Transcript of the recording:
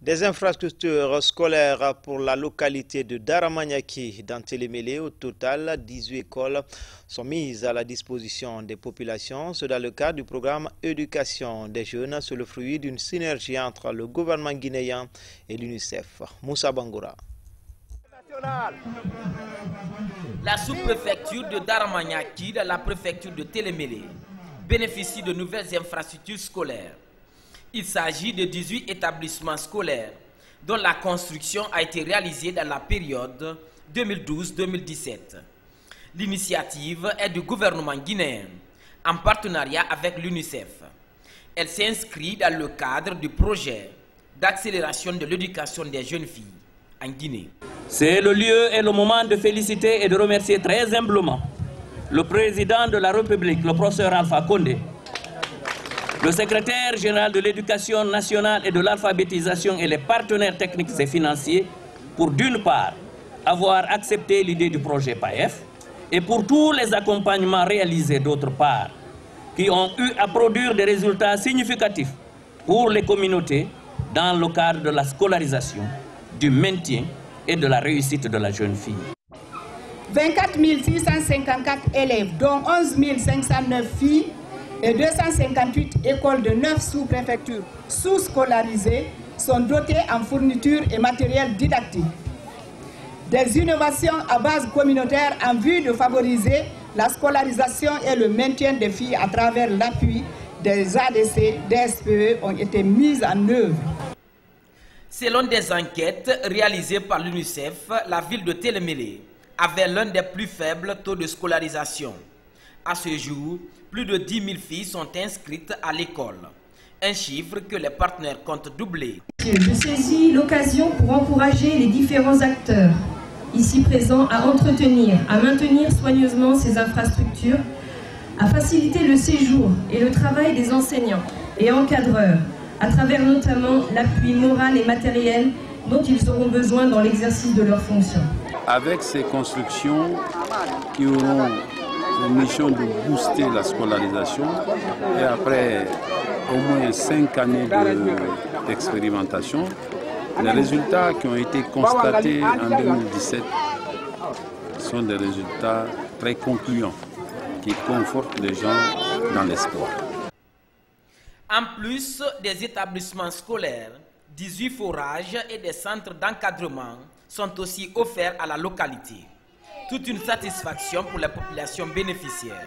Des infrastructures scolaires pour la localité de Daramaniaki dans Télémélé. Au total, 18 écoles sont mises à la disposition des populations. C'est dans le cadre du programme Éducation des jeunes. C'est le fruit d'une synergie entre le gouvernement guinéen et l'UNICEF. Moussa Bangoura. La sous-préfecture de Daramaniaki, dans la préfecture de Télémélé, bénéficie de nouvelles infrastructures scolaires. Il s'agit de 18 établissements scolaires dont la construction a été réalisée dans la période 2012-2017. L'initiative est du gouvernement guinéen en partenariat avec l'UNICEF. Elle s'inscrit dans le cadre du projet d'accélération de l'éducation des jeunes filles en Guinée. C'est le lieu et le moment de féliciter et de remercier très humblement le président de la République, le professeur Alpha Condé, le secrétaire général de l'éducation nationale et de l'alphabétisation et les partenaires techniques et financiers pour d'une part avoir accepté l'idée du projet PAEF et pour tous les accompagnements réalisés d'autre part qui ont eu à produire des résultats significatifs pour les communautés dans le cadre de la scolarisation, du maintien et de la réussite de la jeune fille. 24 654 élèves, dont 11 509 filles, et 258 écoles de 9 sous-préfectures sous-scolarisées sont dotées en fournitures et matériel didactique. Des innovations à base communautaire en vue de favoriser la scolarisation et le maintien des filles à travers l'appui des ADC, des SPE ont été mises en œuvre. Selon des enquêtes réalisées par l'UNICEF, la ville de Télémélé avait l'un des plus faibles taux de scolarisation. À ce jour, plus de 10 000 filles sont inscrites à l'école, un chiffre que les partenaires comptent doubler. Je saisis l'occasion pour encourager les différents acteurs ici présents à entretenir, à maintenir soigneusement ces infrastructures, à faciliter le séjour et le travail des enseignants et encadreurs, à travers notamment l'appui moral et matériel dont ils auront besoin dans l'exercice de leurs fonctions. Avec ces constructions qui auront mission de booster la scolarisation et après au moins 5 années d'expérimentation, les résultats qui ont été constatés en 2017 sont des résultats très concluants qui confortent les gens dans l'espoir. En plus des établissements scolaires, 18 forages et des centres d'encadrement sont aussi offerts à la localité. Toute une satisfaction pour les populations bénéficiaires.